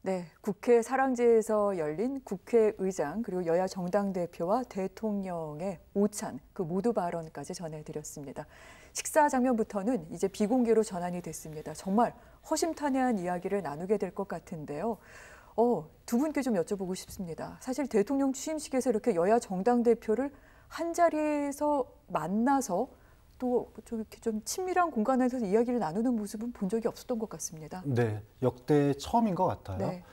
네, 국회 사랑제에서 열린 국회의장 그리고 여야 정당 대표와 대통령의 오찬 그 모두 발언까지 전해드렸습니다. 식사 장면부터는 이제 비공개로 전환이 됐습니다. 정말 허심탄회한 이야기를 나누게 될 것 같은데요. 두 분께 좀 여쭤보고 싶습니다. 사실 대통령 취임식에서 이렇게 여야 정당 대표를 한 자리에서 만나서 또 좀 이렇게 좀 친밀한 공간에서 이야기를 나누는 모습은 본 적이 없었던 것 같습니다. 네, 역대 처음인 것 같아요. 네.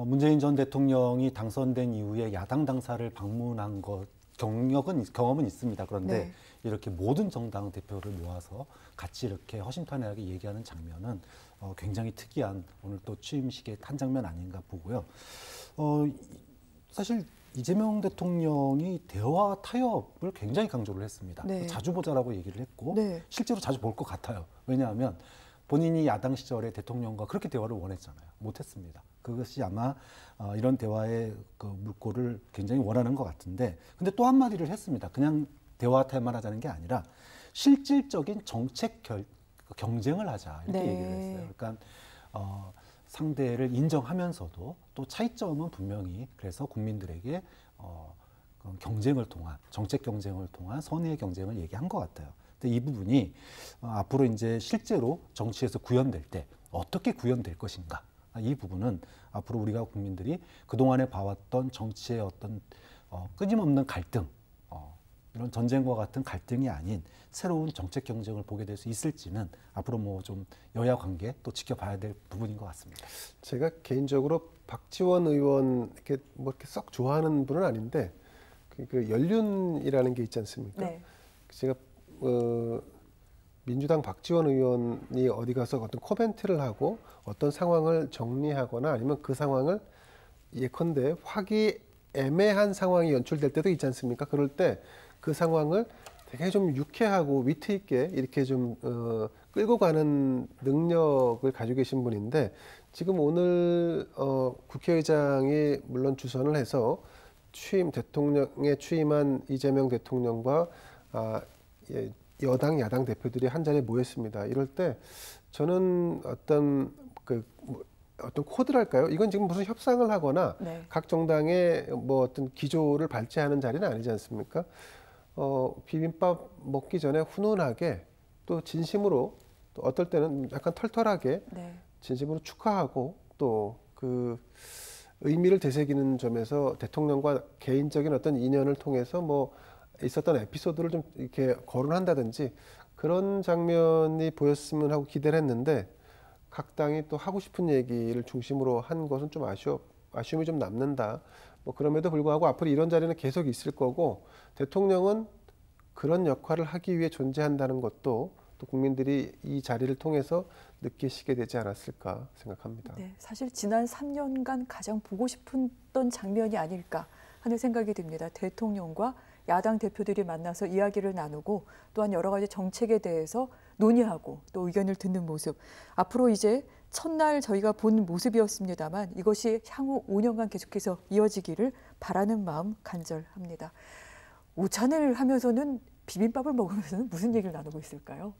문재인 전 대통령이 당선된 이후에 야당 당사를 방문한 경험은 있습니다. 그런데 네. 이렇게 모든 정당 대표를 모아서 같이 이렇게 허심탄회하게 얘기하는 장면은 굉장히 특이한 오늘 또 취임식의 한 장면 아닌가 보고요. 사실 이재명 대통령이 대화 타협을 굉장히 강조를 했습니다. 네. 자주 보자라고 얘기를 했고 네. 실제로 자주 볼 것 같아요. 왜냐하면 본인이 야당 시절에 대통령과 그렇게 대화를 원했잖아요. 못했습니다. 그것이 아마 이런 대화의 그 물꼬를 굉장히 원하는 것 같은데, 근데 또 한마디를 했습니다. 그냥 대화 타협만 하자는 게 아니라 실질적인 정책 경쟁을 하자 이렇게 네. 얘기를 했어요. 그러니까 상대를 인정하면서도 또 차이점은 분명히 그래서 국민들에게 경쟁을 통한 정책 경쟁을 통한 선의의 경쟁을 얘기한 것 같아요. 근데 이 부분이 앞으로 이제 실제로 정치에서 구현될 때 어떻게 구현될 것인가? 이 부분은 앞으로 우리가 국민들이 그동안에 봐왔던 정치의 어떤 끊임없는 갈등, 이런 전쟁과 같은 갈등이 아닌 새로운 정책 경쟁을 보게 될 수 있을지는 앞으로 뭐 좀 여야 관계 또 지켜봐야 될 부분인 것 같습니다. 제가 개인적으로 박지원 의원 이렇게 뭐 이렇게 썩 좋아하는 분은 아닌데 그 연륜이라는 게 있지 않습니까? 네. 제가 민주당 박지원 의원이 어디 가서 어떤 코멘트를 하고 어떤 상황을 정리하거나 아니면 그 상황을 예컨대 화기애매한 상황이 연출될 때도 있지 않습니까? 그럴 때 그 상황을 되게 좀 유쾌하고 위트 있게 이렇게 좀 끌고 가는 능력을 가지고 계신 분인데, 지금 오늘 국회의장이 물론 주선을 해서 대통령에 취임한 이재명 대통령과 여당 야당 대표들이 한 자리에 모였습니다. 이럴 때 저는 어떤 코드랄까요? 이건 지금 무슨 협상을 하거나 네. 각 정당의 뭐 어떤 기조를 발제하는 자리는 아니지 않습니까? 비빔밥 먹기 전에 훈훈하게 또 진심으로, 또 어떨 때는 약간 털털하게 네. 진심으로 축하하고 또 그 의미를 되새기는 점에서 대통령과 개인적인 어떤 인연을 통해서 뭐 있었던 에피소드를 좀 이렇게 거론한다든지 그런 장면이 보였으면 하고 기대를 했는데, 각 당이 또 하고 싶은 얘기를 중심으로 한 것은 좀 아쉬움이 좀 남는다. 뭐 그럼에도 불구하고 앞으로 이런 자리는 계속 있을 거고, 대통령은 그런 역할을 하기 위해 존재한다는 것도 또 국민들이 이 자리를 통해서 느끼시게 되지 않았을까 생각합니다. 네, 사실 지난 3년간 가장 보고 싶었던 장면이 아닐까 하는 생각이 듭니다. 대통령과 야당 대표들이 만나서 이야기를 나누고 또한 여러 가지 정책에 대해서 논의하고 또 의견을 듣는 모습. 앞으로 이제 첫날 저희가 본 모습이었습니다만 이것이 향후 5년간 계속해서 이어지기를 바라는 마음 간절합니다. 오찬을 하면서는 비빔밥을 먹으면서는 무슨 얘기를 나누고 있을까요?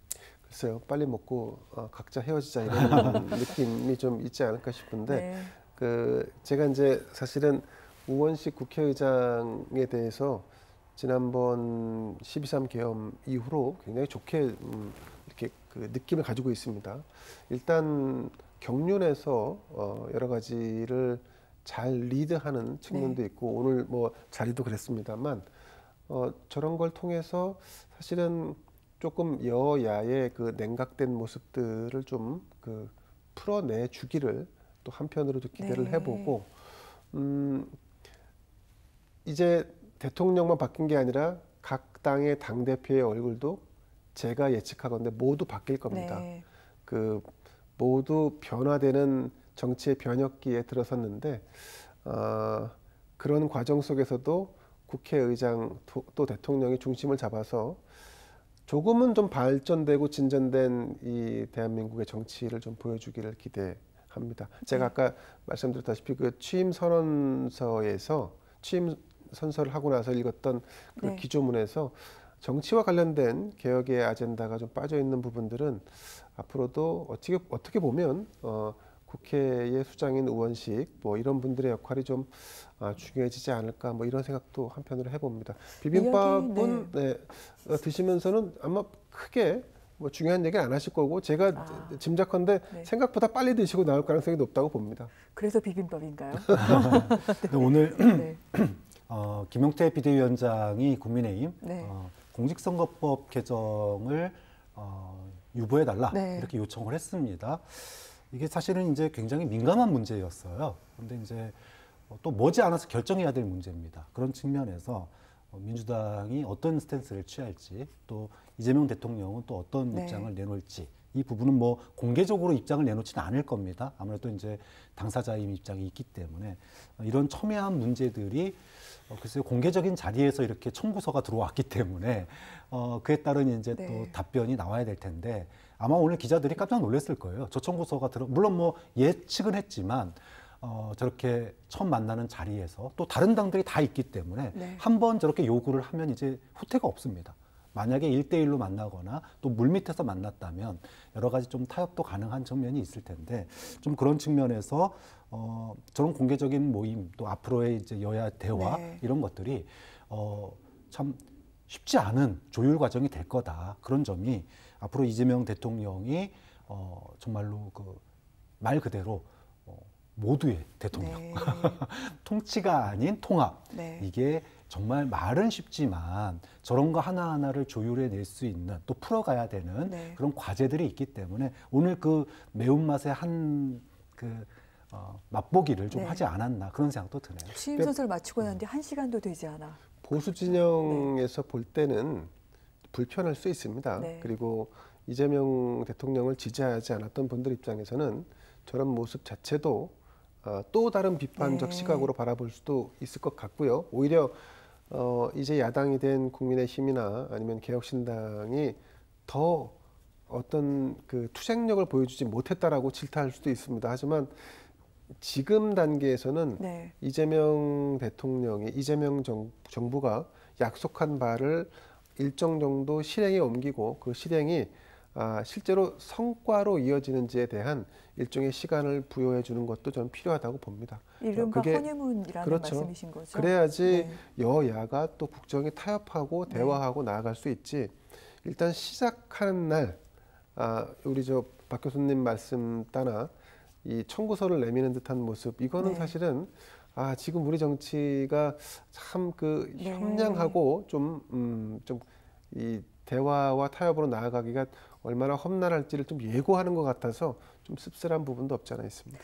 글쎄요, 빨리 먹고 각자 헤어지자 이런 느낌이 좀 있지 않을까 싶은데, 네. 제가 이제 사실은 우원식 국회의장에 대해서 지난번 12.3 계엄 이후로 굉장히 좋게 이렇게 그 느낌을 가지고 있습니다. 일단 경륜에서 여러 가지를 잘 리드하는 측면도 있고, 오늘 뭐 자리도 그랬습니다만 저런 걸 통해서 사실은 조금 여야의 그 냉각된 모습들을 좀 풀어내 주기를 또 한편으로도 기대를 해보고, 이제 대통령만 바뀐 게 아니라 각 당의 당대표의 얼굴도 제가 예측하건대 모두 바뀔 겁니다. 네. 모두 변화되는 정치의 변혁기에 들어섰는데, 그런 과정 속에서도 국회의장 또 대통령이 중심을 잡아서 조금은 좀 발전되고 진전된 이 대한민국의 정치를 좀 보여주기를 기대합니다. 제가 아까 말씀드렸다시피 그 취임 선언서에서 취임 선서를 하고 나서 읽었던 그 기조문에서 정치와 관련된 개혁의 아젠다가 좀 빠져 있는 부분들은 앞으로도 어떻게 보면 국회의 수장인 의원식 뭐 이런 분들의 역할이 좀 중요해지지 않을까 뭐 이런 생각도 한편으로 해봅니다. 비빔밥은 네, 드시면서는 아마 크게 뭐 중요한 얘기 안 하실 거고 제가 짐작컨대 네. 생각보다 빨리 드시고 나올 가능성이 높다고 봅니다. 그래서 비빔밥인가요? 근데 오늘 네. 김용태 비대위원장이 국민의힘 네. 공직선거법 개정을 유보해달라 네. 이렇게 요청을 했습니다. 이게 사실은 이제 굉장히 민감한 문제였어요. 그런데 이제 또 머지않아서 결정해야 될 문제입니다. 그런 측면에서 민주당이 어떤 스탠스를 취할지 또 이재명 대통령은 또 어떤 네. 입장을 내놓을지 이 부분은 뭐 공개적으로 입장을 내놓지는 않을 겁니다. 아무래도 이제 당사자의 입장이 있기 때문에 이런 첨예한 문제들이 글쎄요 공개적인 자리에서 이렇게 청구서가 들어왔기 때문에 그에 따른 이제 네. 또 답변이 나와야 될 텐데 아마 오늘 기자들이 깜짝 놀랐을 거예요. 저 청구서가 물론 뭐 예측은 했지만 저렇게 처음 만나는 자리에서 또 다른 당들이 다 있기 때문에 네. 한번 저렇게 요구를 하면 이제 후퇴가 없습니다. 만약에 1대1로 만나거나 또 물밑에서 만났다면 여러 가지 좀 타협도 가능한 측면이 있을 텐데 좀 그런 측면에서 저런 공개적인 모임 또 앞으로의 이제 여야 대화 네. 이런 것들이 참 쉽지 않은 조율 과정이 될 거다. 그런 점이 앞으로 이재명 대통령이 정말로 그 말 그대로 모두의 대통령, 네. 통치가 아닌 통합. 네. 이게 정말 말은 쉽지만 저런 거 하나하나를 조율해 낼 수 있는 또 풀어가야 되는 네. 그런 과제들이 있기 때문에 오늘 그 매운맛의 맛보기를 좀 네. 하지 않았나 그런 생각도 드네요. 취임 선서를 마치고 난 뒤 1시간도 되지 않아. 보수 진영에서 볼 때는 불편할 수 있습니다. 네. 그리고 이재명 대통령을 지지하지 않았던 분들 입장에서는 저런 모습 자체도 또 다른 비판적 네. 시각으로 바라볼 수도 있을 것 같고요. 오히려 이제 야당이 된 국민의힘이나 아니면 개혁신당이 더 어떤 그 투쟁력을 보여주지 못했다라고 질타할 수도 있습니다. 하지만 지금 단계에서는 네. 이재명 대통령이 이재명 정부가 약속한 바를 일정 정도 실행에 옮기고 그 실행이 실제로 성과로 이어지는지에 대한 일종의 시간을 부여해 주는 것도 저는 필요하다고 봅니다. 이른바 그게 허니문이라는 그렇죠. 말씀이신 거죠? 그래야지 네. 여야가 또 국정에 타협하고 네. 대화하고 나아갈 수 있지. 일단 시작하는 날 우리 박 교수님 말씀 따나 이 청구서를 내미는 듯한 모습 이거는 네. 사실은 지금 우리 정치가 참 그 네. 현명하고 좀 이 대화와 타협으로 나아가기가 얼마나 험난할지를 좀 예고하는 것 같아서 좀 씁쓸한 부분도 없지 않아 있습니다.